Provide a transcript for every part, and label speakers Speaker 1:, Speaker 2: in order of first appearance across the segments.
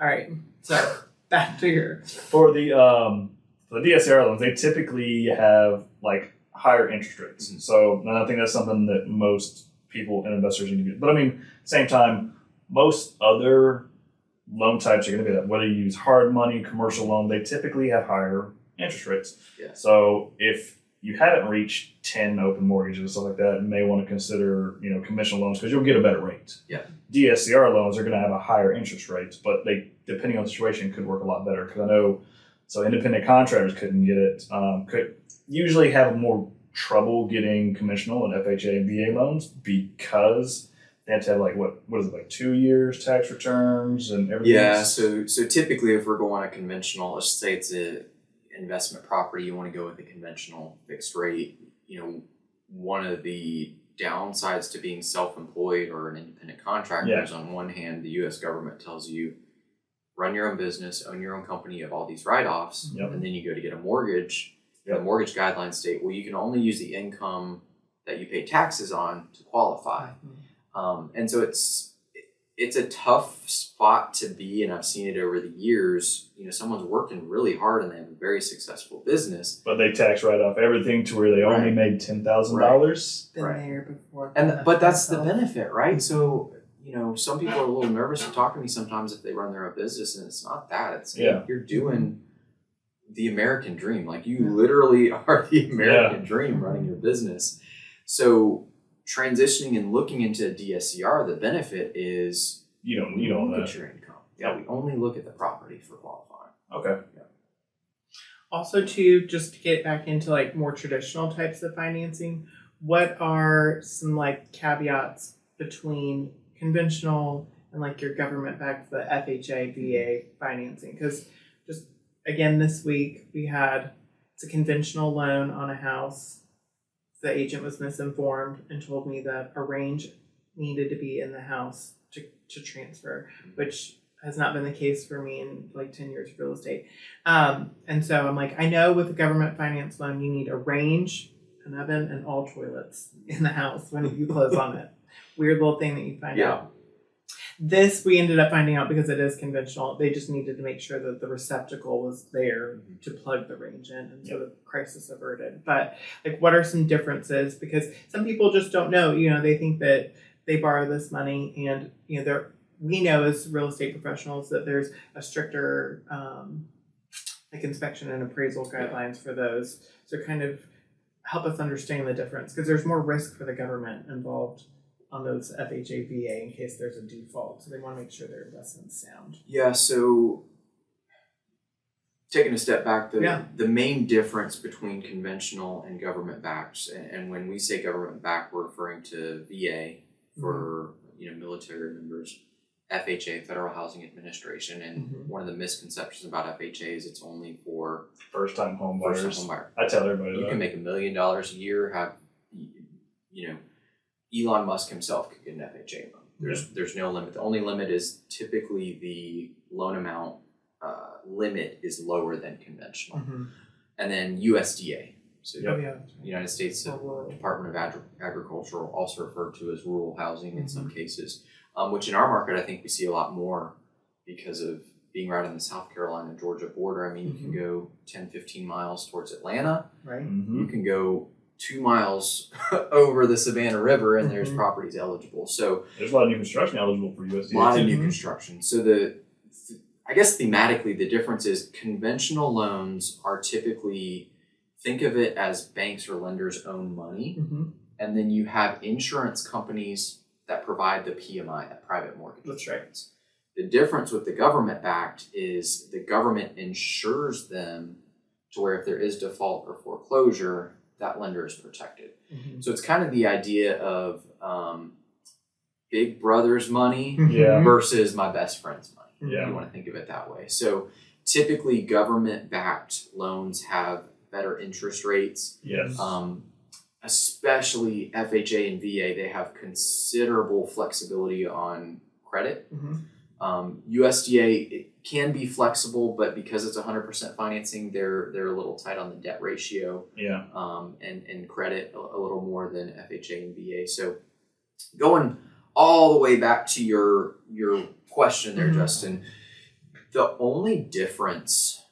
Speaker 1: All right. So back to your
Speaker 2: For the DSCR loans, they typically have like higher interest rates.
Speaker 3: Mm-hmm.
Speaker 2: So and I think that's something that most people and investors need to get. But I mean, same time, most other loan types are going to be that. Whether you use hard money, commercial loan, they typically have higher interest rates.
Speaker 3: Yeah.
Speaker 2: So if you haven't reached 10 open mortgages and stuff like that, you may want to consider, conventional loans because you'll get a better rate.
Speaker 3: Yeah.
Speaker 2: DSCR loans are going to have a higher interest rate, but they, depending on the situation, could work a lot better. Because I know, so independent contractors couldn't get it, could usually have more trouble getting conventional and FHA and VA loans because they have to have what is it, like 2 years tax returns and everything?
Speaker 3: Yeah, so typically if we're going a conventional, let's say it's a investment property, you want to go with a conventional fixed rate. One of the downsides to being self-employed or an independent contractor is, on one hand, the U.S. government tells you run your own business, own your own company, you have all these write-offs, and then you go to get a mortgage. The mortgage guidelines state, well, you can only use the income that you pay taxes on to qualify. And so it's a tough spot to be, and I've seen it over the years. Someone's working really hard and they have a very successful business,
Speaker 2: but they tax write off everything to where they only made $10,000.
Speaker 1: been there before.
Speaker 3: But that's the benefit, right? So some people are a little nervous to talk to me sometimes if they run their own business, and it's not that. It's you're doing the American dream. Like you literally are the American dream running your business. So transitioning and looking into DSCR, the benefit is
Speaker 2: you don't
Speaker 3: look at your income. Yeah, we only look at the property for qualifying.
Speaker 2: Okay.
Speaker 3: Yeah.
Speaker 1: Also, too, just to get back into more traditional types of financing, what are some caveats between conventional and your government-backed, the FHA, VA financing? Because just again this week it's a conventional loan on a house. The agent was misinformed and told me that a range needed to be in the house to transfer, which has not been the case for me in 10 years of real estate. And so I'm I know with a government finance loan, you need a range, an oven, and all toilets in the house when you close on it. Weird little thing that you find out. This we ended up finding out because it is conventional. They just needed to make sure that the receptacle was there to plug the range in, and so the crisis averted. But what are some differences? Because some people just don't know. They think that they borrow this money, and we know as real estate professionals that there's a stricter inspection and appraisal guidelines for those. So kind of help us understand the difference, because there's more risk for the government involved on those FHA, VA in case there's a default. So they want to make sure their investment's sound.
Speaker 3: Yeah, so taking a step back, the main difference between conventional and government-backed, and when we say government-backed, we're referring to VA for military members, FHA, Federal Housing Administration, and one of the misconceptions about FHA is it's only for
Speaker 2: first-time home buyers.
Speaker 3: First-time home buyer.
Speaker 2: I tell everybody
Speaker 3: you can make $1 million a year. Have Elon Musk himself could get an FHA loan. There's no limit. The only limit is typically the loan amount limit is lower than conventional. And then USDA. So United States Department of Agriculture, also referred to as rural housing in some cases, which in our market I think we see a lot more because of being right on the South Carolina, Georgia border. I mean, you can go 10, 15 miles towards Atlanta.
Speaker 1: Right.
Speaker 3: You can go 2 miles over the Savannah River and there's properties eligible. So
Speaker 2: there's a lot of new construction eligible for USDA.
Speaker 3: A lot of new construction. So I guess thematically the difference is conventional loans are typically, think of it as banks or lenders own money. And then you have insurance companies that provide the PMI, that private mortgage insurance. The difference with the government-backed is the government insures them to where if there is default or foreclosure, that lender is protected. So it's kind of the idea of big brother's money versus my best friend's money. If you want to think of it that way. So typically government-backed loans have better interest rates. Especially FHA and VA, they have considerable flexibility on credit. USDA, it can be flexible, but because it's 100% financing, they're a little tight on the debt ratio. And credit a little more than FHA and VA. So going all the way back to your question there, Justin, The only difference,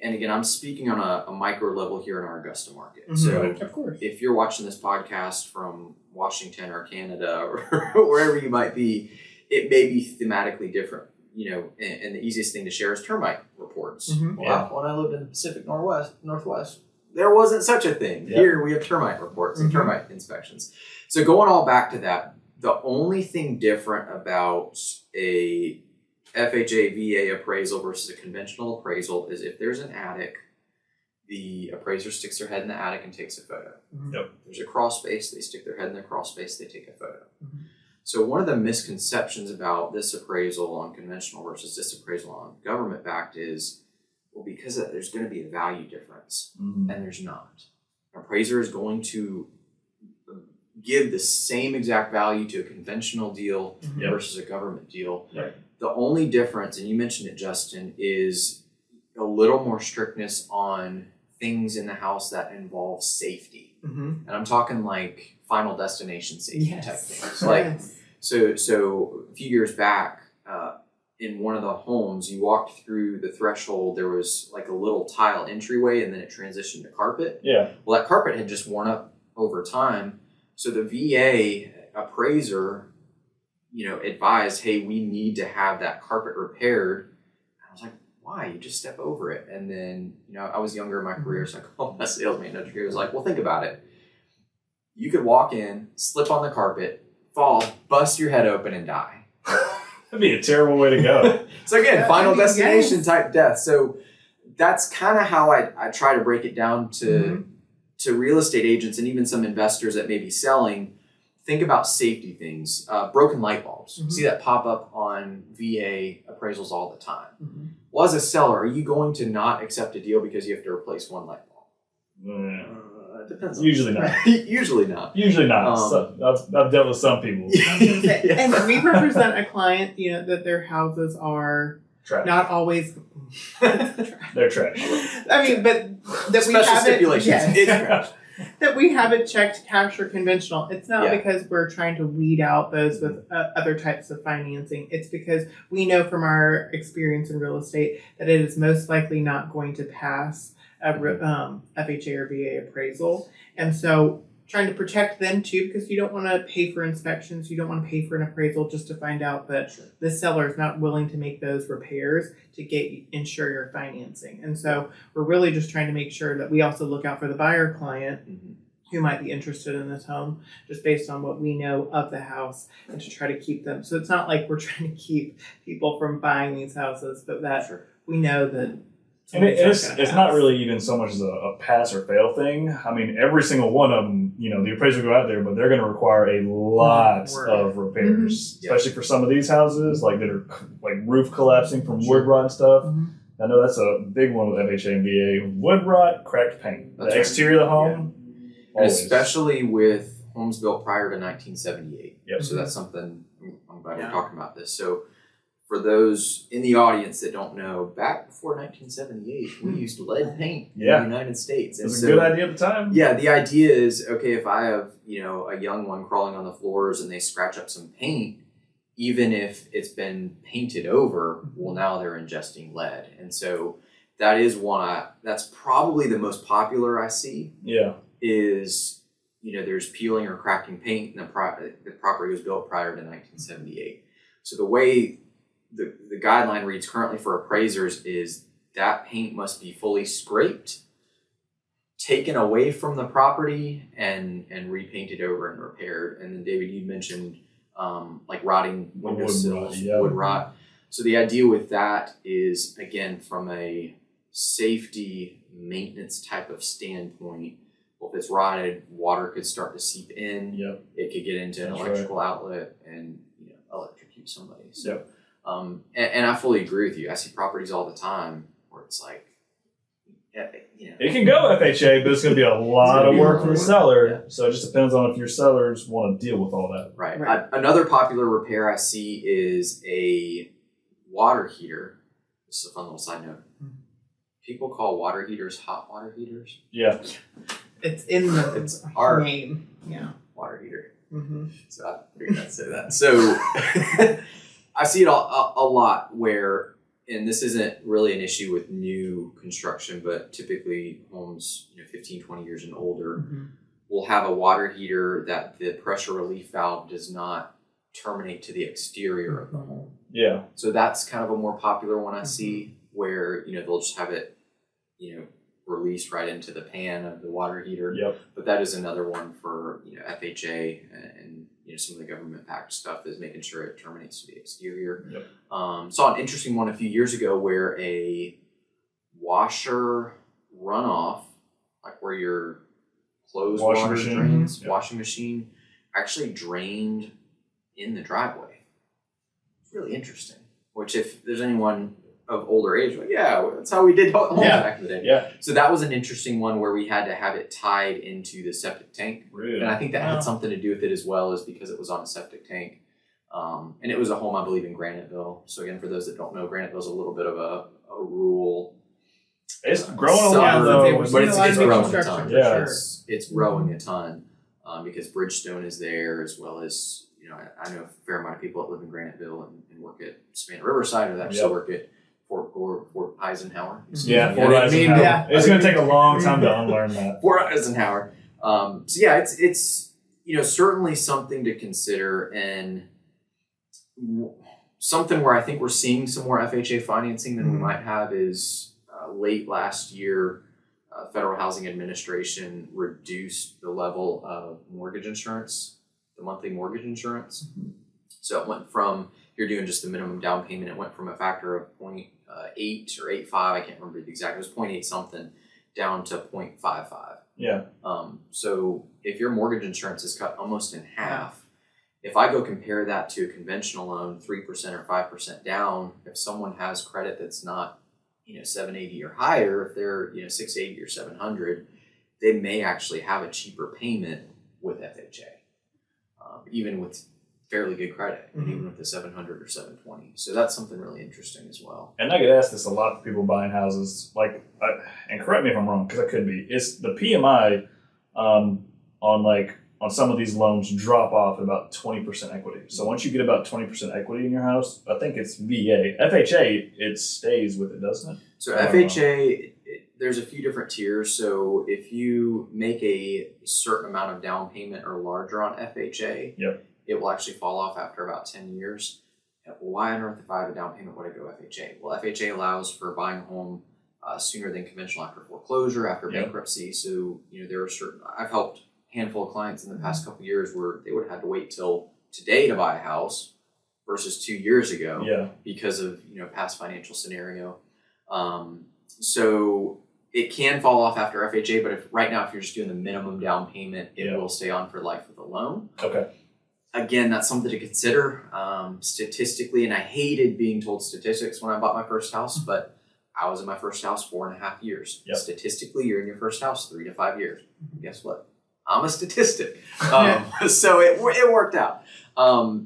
Speaker 3: and again, I'm speaking on a micro level here in our Augusta market.
Speaker 1: Mhm.
Speaker 3: So
Speaker 1: Of course.
Speaker 3: if you're watching this podcast from Washington or Canada or wherever you might be, it may be thematically different. And the easiest thing to share is termite reports.
Speaker 1: Mhm.
Speaker 3: Well, when I lived in the Pacific Northwest, there wasn't such a thing.
Speaker 2: Yep.
Speaker 3: Here we have termite reports and
Speaker 1: Mhm.
Speaker 3: termite inspections. So going all back to that, the only thing different about a FHA VA appraisal versus a conventional appraisal is if there's an attic, the appraiser sticks their head in the attic and takes a photo.
Speaker 1: Mhm.
Speaker 2: Yep.
Speaker 3: There's a crawl space, they stick their head in the crawl space, they take a photo.
Speaker 1: Mhm.
Speaker 3: So one of the misconceptions about this appraisal on conventional versus this appraisal on government backed is, well, because there's going to be a value difference,
Speaker 2: Mhm.
Speaker 3: and there's not. An appraiser is going to give the same exact value to a conventional deal
Speaker 1: Mhm.
Speaker 2: Yep.
Speaker 3: versus a government deal.
Speaker 2: Right.
Speaker 3: The only difference, and you mentioned it, Justin, is a little more strictness on things in the house that involve safety.
Speaker 1: Mhm.
Speaker 3: And I'm talking like final destination safety type things.
Speaker 1: Yes.
Speaker 3: So a few years back, in one of the homes, you walked through the threshold, there was like a little tile entryway and then it transitioned to carpet.
Speaker 2: Yeah.
Speaker 3: Well, that carpet had just worn up over time. So the VA appraiser, advised, hey, we need to have that carpet repaired. And I was like, why? You just step over it. And then, I was younger in my career, so I called my sales manager. He was like, well, think about it. You could walk in, slip on the carpet, fall, bust your head open, and die.
Speaker 2: That'd be a terrible way to go.
Speaker 3: So again,
Speaker 1: Yeah,
Speaker 3: final
Speaker 1: I mean,
Speaker 3: destination
Speaker 1: yes.
Speaker 3: type death. So that's kind of how I try to break it down to real estate agents and even some investors that may be selling. Think about safety things, broken light bulbs.
Speaker 1: Mhm.
Speaker 3: See that pop up on VA appraisals all the time.
Speaker 1: Mhm.
Speaker 3: Well, as a seller, are you going to not accept a deal because you have to replace one light bulb?
Speaker 2: Yeah.
Speaker 3: It depends. On
Speaker 2: Usually not.
Speaker 3: Usually not.
Speaker 2: Usually not. I've dealt with some people.
Speaker 1: I was gonna say,
Speaker 3: Yeah.
Speaker 1: and we represent a client, that their houses are
Speaker 2: Trash.
Speaker 1: not always.
Speaker 2: They're trash.
Speaker 1: I mean, but that we
Speaker 3: Special
Speaker 1: have
Speaker 3: stipulations.
Speaker 1: It,
Speaker 3: It's
Speaker 1: yes,
Speaker 3: trash.
Speaker 1: that we have it checked cash or conventional. It's not
Speaker 3: Yeah.
Speaker 1: because we're trying to weed out those with other types of financing. It's because we know from our experience in real estate that it is most likely not going to pass a FHA or VA appraisal, and so trying to protect them too, because you don't want to pay for inspections, you don't want to pay for an appraisal just to find out that the seller is not willing to make those repairs to ensure your financing. And so we're really just trying to make sure that we also look out for the buyer client
Speaker 3: Mhm.
Speaker 1: who might be interested in this home, just based on what we know of the house, and to try to keep them. So it's not like we're trying to keep people from buying these houses, but that
Speaker 3: Sure.
Speaker 1: we know that.
Speaker 2: And it's
Speaker 1: gonna
Speaker 2: not
Speaker 1: pass.
Speaker 2: really even so much as a pass or fail thing. I mean, every single one of them, the appraiser will go out there, but they're going to require a lot
Speaker 1: Work.
Speaker 2: of repairs,
Speaker 3: Yeah.
Speaker 2: especially for some of these houses, like that are like roof collapsing from
Speaker 3: Sure.
Speaker 2: wood rot and stuff.
Speaker 1: Mhm.
Speaker 2: I know that's a big one with FHA and VA. Wood rot, cracked paint.
Speaker 3: That's
Speaker 2: The
Speaker 3: right.
Speaker 2: exterior of the home,
Speaker 3: And
Speaker 2: always.
Speaker 3: especially with homes built prior to 1978.
Speaker 2: Yep.
Speaker 3: So that's something I'm glad
Speaker 1: Yeah.
Speaker 3: we're talking about this. So for those in the audience that don't know, back before 1978, we used lead paint in
Speaker 2: Yeah.
Speaker 3: the United States.
Speaker 2: It
Speaker 3: And
Speaker 2: was
Speaker 3: so,
Speaker 2: a good idea at the time.
Speaker 3: yeah, the idea is, okay, if I have, a young one crawling on the floors and they scratch up some paint, even if it's been painted over, well, now they're ingesting lead. And so that is that's probably the most popular I see
Speaker 2: Yeah.
Speaker 3: is, there's peeling or cracking paint and the property was built prior to 1978. So the way the guideline reads currently for appraisers is that paint must be fully scraped, taken away from the property, and repainted over and repaired. And then David, you mentioned like rotting windowsills,
Speaker 2: Wood rot, yeah.
Speaker 3: wood rot. So the idea with that is, again, from a safety maintenance type of standpoint, well, if it's rotted, water could start to seep in.
Speaker 2: Yep.
Speaker 3: It could get into an
Speaker 2: That's
Speaker 3: electrical outlet and electrocute somebody. So,
Speaker 2: Yep.
Speaker 3: And I fully agree with you. I see properties all the time where it's like,
Speaker 2: It can go FHA, but it's going to be a lot of work for the seller.
Speaker 3: Yeah.
Speaker 2: So it just depends on if your sellers want to deal with all that.
Speaker 3: right.
Speaker 1: Right.
Speaker 3: Another popular repair I see is a water heater. This is a fun little side note. People call water heaters hot water heaters.
Speaker 2: Yeah.
Speaker 1: It's in the
Speaker 3: It's our
Speaker 1: name. Yeah.
Speaker 3: water heater.
Speaker 1: Mm-hmm.
Speaker 3: So I figured I'd say that. So I see it a lot where and this isn't really an issue with new construction, but typically homes, 15, 20 years and older, will have a water heater that the pressure relief valve does not terminate to the exterior of the home.
Speaker 2: Yeah.
Speaker 3: So that's kind of a more popular one I see, where they'll just have it released right into the pan of the water heater.
Speaker 2: Yep.
Speaker 3: But that is another one for FHA and some of the government backed stuff is making sure it terminates to the exterior.
Speaker 2: Yep.
Speaker 3: Saw an interesting one a few years ago where a washer runoff, like where your clothes
Speaker 2: Washing
Speaker 3: water
Speaker 2: machine.
Speaker 3: drains,
Speaker 2: Yep.
Speaker 3: washing machine, actually drained in the driveway. It's really interesting. Which, if there's anyone of older age, like, yeah, that's how we did homes back in the day.
Speaker 2: Yeah.
Speaker 3: So that was an interesting one where we had to have it tied into the septic tank.
Speaker 2: Really?
Speaker 3: And I think that had something to do with it as well, as because it was on a septic tank. And it was a home, I believe, in Graniteville. So again, for those that don't know, Graniteville's a little bit of a rural.
Speaker 2: It's growing a lot,
Speaker 3: suburb,
Speaker 2: though.
Speaker 3: but it's growing a
Speaker 1: construction
Speaker 3: ton.
Speaker 1: for
Speaker 2: Yeah.
Speaker 1: sure.
Speaker 3: It's growing a ton because Bridgestone is there, as well as, I know a fair amount of people that live in Graniteville and work at Savannah Riverside, or that actually work at Fort Eisenhower.
Speaker 2: Yeah, Fort Eisenhower.
Speaker 1: Yeah.
Speaker 2: It's going to take a long time to unlearn that.
Speaker 3: Fort Eisenhower. So yeah, it's certainly something to consider, and something where I think we're seeing some more FHA financing than we might have is late last year, Federal Housing Administration reduced the level of mortgage insurance, the monthly mortgage insurance. So it went from, you're doing just the minimum down payment, it went from a factor of 0.8 or 0.85, I can't remember the exact, it was 0.8 something, down to 0.55.
Speaker 2: Yeah.
Speaker 3: So if your mortgage insurance is cut almost in half, if I go compare that to a conventional loan, 3% or 5% down, if someone has credit that's not 780 or higher, if they're 680 or 700, they may actually have a cheaper payment with FHA, even with fairly good credit, and even with the 700 or 720. So that's something really interesting as well.
Speaker 2: And I get asked this a lot for people buying houses, and correct me if I'm wrong, because I could be. It's the PMI on some of these loans drop off at about 20% equity. So once you get about 20% equity in your house, I think it's VA. FHA, it stays with it, doesn't it?
Speaker 3: So FHA, there's a few different tiers. So if you make a certain amount of down payment or larger on FHA, it will actually fall off after about 10 years. Well, why on earth, if I have a down payment, would I go FHA? Well, FHA allows for buying a home sooner than conventional, after foreclosure, after bankruptcy. So, there are certain, I've helped handful of clients in the past couple of years where they would have had to wait till today to buy a house versus 2 years ago because of past financial scenario. So it can fall off after FHA, but if you're just doing the minimum down payment, it will stay on for life of the loan.
Speaker 2: Okay.
Speaker 3: Again, that's something to consider statistically, and I hated being told statistics when I bought my first house, but I was in my first house 4.5 years. Statistically, you're in your first house 3 to 5 years. Guess what? I'm a statistic. So it worked out.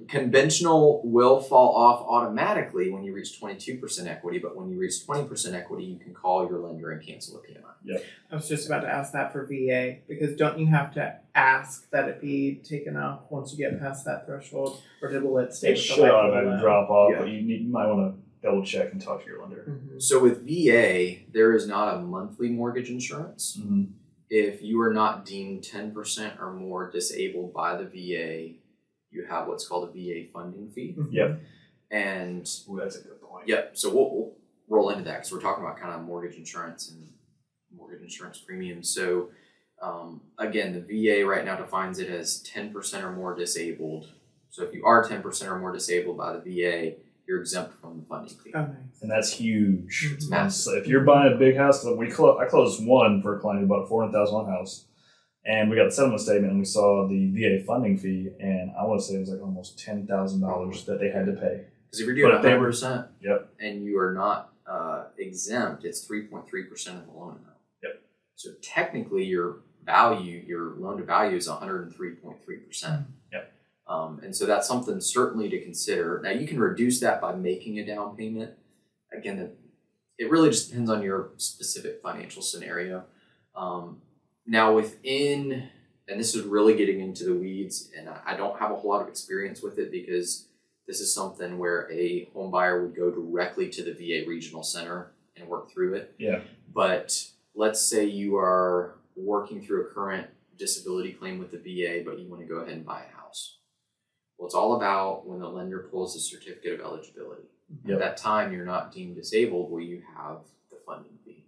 Speaker 3: Conventional will fall off automatically when you reach 22% equity, but when you reach 20% equity, you can call your lender and cancel the PMI.
Speaker 1: I was just about to ask that for VA, because don't you have to ask that it be taken off once you get past that threshold, or will it stay?
Speaker 2: It should automatically drop off, but you might want to double check and talk to your lender.
Speaker 3: So with VA, there is not a monthly mortgage insurance. If you are not deemed 10% or more disabled by the VA, you have what's called a VA funding fee. And
Speaker 2: that's a good point.
Speaker 3: So we'll roll into that because we're talking about kind of mortgage insurance and mortgage insurance premiums. So again, the VA right now defines it as 10% or more disabled. So if you are 10% or more disabled by the VA, you're exempt from the funding fee.
Speaker 1: Oh, nice.
Speaker 2: And that's huge.
Speaker 3: It's massive.
Speaker 2: So if you're buying a big house, I closed one for a client who bought a $400,000 house, and we got the settlement statement, and we saw the VA funding fee, and I want to say it was like almost $10,000 that they had to pay.
Speaker 3: Because if you're doing 100%,
Speaker 2: Yep.
Speaker 3: and you are not exempt, it's 3.3% of the loan amount.
Speaker 2: Yep.
Speaker 3: So technically, your loan to value is 103.3%.
Speaker 2: Yep.
Speaker 3: And so that's something certainly to consider. Now you can reduce that by making a down payment. Again, it really just depends on your specific financial scenario. Now and this is really getting into the weeds, and I don't have a whole lot of experience with it because this is something where a home buyer would go directly to the VA regional center and work through it.
Speaker 2: Yeah.
Speaker 3: But let's say you are working through a current disability claim with the VA, but you want to go ahead and buy a house. Well, it's all about when the lender pulls the certificate of eligibility.
Speaker 2: Yep.
Speaker 3: At that time, you're not deemed disabled, well, you have the funding fee.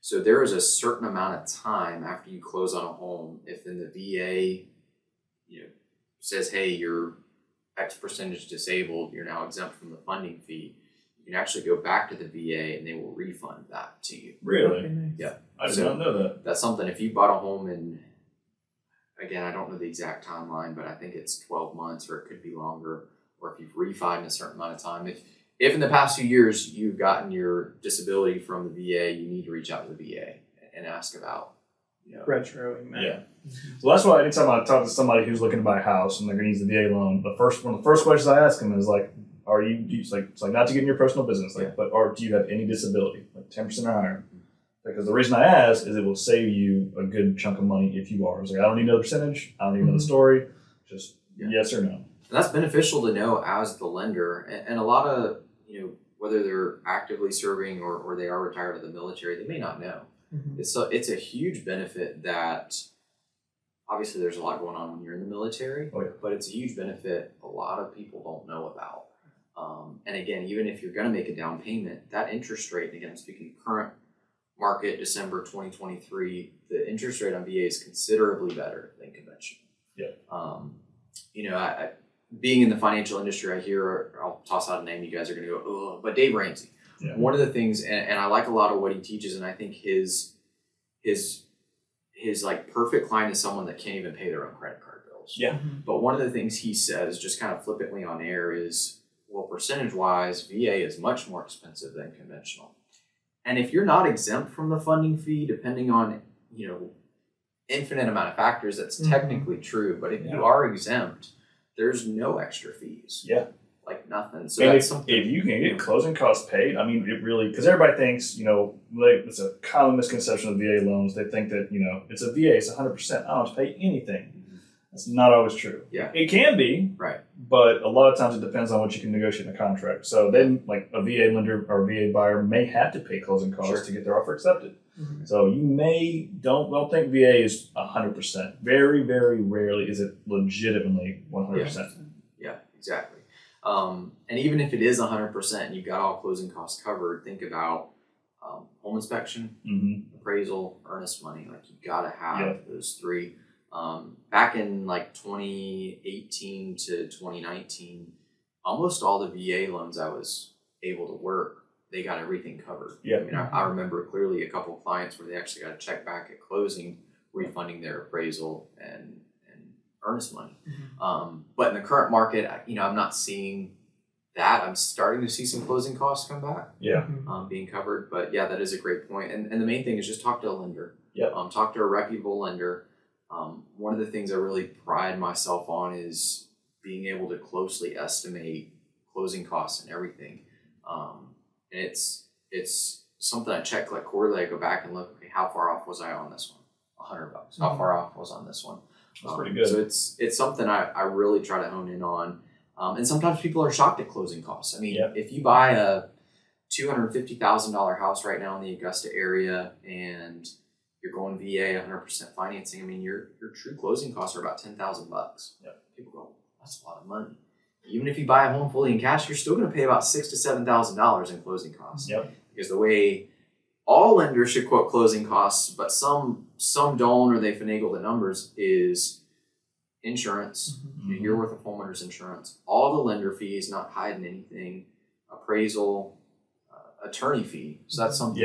Speaker 3: So there is a certain amount of time after you close on a home, if then the VA, says, hey, you're X percentage disabled, you're now exempt from the funding fee, you can actually go back to the VA and they will refund that to you.
Speaker 2: Really?
Speaker 1: Okay, nice.
Speaker 3: Yeah.
Speaker 2: I did not know that.
Speaker 3: That's something, if you bought a home in, again, I don't know the exact timeline, but I think it's 12 months or it could be longer, or if you've refied in a certain amount of time. If in the past few years you've gotten your disability from the VA, you need to reach out to the VA and ask about,
Speaker 1: Retroing that.
Speaker 2: Yeah. So that's why anytime I talk to somebody who's looking to buy a house and they're going to use the VA loan, one of the first questions I ask them is like, it's like not to get in your personal business, do you have any disability, like 10% or higher? Because the reason I ask is it will save you a good chunk of money if you are. It's like, I don't need to know the percentage, I don't need to know the story, just yes or no.
Speaker 3: And that's beneficial to know as the lender. And a lot of, whether they're actively serving or they are retired of the military, they may not know.
Speaker 1: Mm-hmm.
Speaker 3: It's a huge benefit that obviously there's a lot going on when you're in the military, but it's a huge benefit a lot of people don't know about. And again, even if you're going to make a down payment, that interest rate, and again, I'm speaking current market, December 2023, the interest rate on VA is considerably better than conventional.
Speaker 2: Yeah.
Speaker 3: Being in the financial industry, I hear, I'll toss out a name, you guys are going to go, oh, but Dave Ramsey.
Speaker 2: Yeah.
Speaker 3: One of the things, and I like a lot of what he teaches, and I think his like perfect client is someone that can't even pay their own credit card bills.
Speaker 2: Yeah.
Speaker 1: Mm-hmm.
Speaker 3: But one of the things he says, just kind of flippantly on air, is, well, percentage-wise, VA is much more expensive than conventional. And if you're not exempt from the funding fee, depending on, infinite amount of factors, that's technically true. But if you are exempt, there's no extra fees.
Speaker 2: Yeah.
Speaker 3: Like nothing. So
Speaker 2: and
Speaker 3: that's something.
Speaker 2: If you can get closing costs paid, I mean, it really, because everybody thinks, it's a common misconception of VA loans. They think that, it's a VA, it's 100%. I don't have to pay anything. That's not always true.
Speaker 3: Yeah.
Speaker 2: It can be.
Speaker 3: Right.
Speaker 2: But a lot of times it depends on what you can negotiate in a contract. So then, like a VA lender or VA buyer may have to pay closing costs to get their offer accepted. Mm-hmm. So you don't think VA is 100%. Very, very rarely is it legitimately 100%.
Speaker 3: Yeah, exactly. And even if it is 100% and you've got all closing costs covered, think about home inspection, appraisal, earnest money. Like you got to have those three. Back in like 2018 to 2019, almost all the VA loans I was able to work, they got everything covered.
Speaker 2: Yeah.
Speaker 3: I mean, I remember clearly a couple of clients where they actually got a check back at closing, refunding their appraisal and earnest money. But in the current market, I'm not seeing that. I'm starting to see some closing costs come back.
Speaker 2: Yeah.
Speaker 3: Being covered. But yeah, that is a great point. And the main thing is just talk to a lender.
Speaker 2: Yeah.
Speaker 3: Talk to a reputable lender. One of the things I really pride myself on is being able to closely estimate closing costs and everything. And it's something I check like quarterly. I go back and look, okay, how far off was I on this one? $100. How far off was on this one?
Speaker 2: That's pretty good.
Speaker 3: So it's something I really try to hone in on. And sometimes people are shocked at closing costs. I mean, if you buy a $250,000 house right now in the Augusta area and you're going VA 100% financing, I mean, your true closing costs are about $10,000. People go, that's a lot of money. Even if you buy a home fully in cash, you're still going to pay about $6,000 to $7,000 in closing costs. Because the way all lenders should quote closing costs, but some don't, or they finagle the numbers, is insurance, you're worth of homeowner's insurance, all the lender fees, not hiding anything, appraisal, attorney fee. So that's something.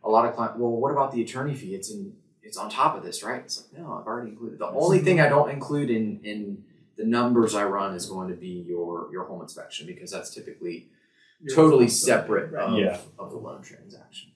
Speaker 3: A lot of clients, well, what about the attorney fee? It's on top of this, right? It's like, no, I've already included. The only thing I don't include in the numbers I run is going to be your home inspection, because that's typically totally separate of the loan transaction.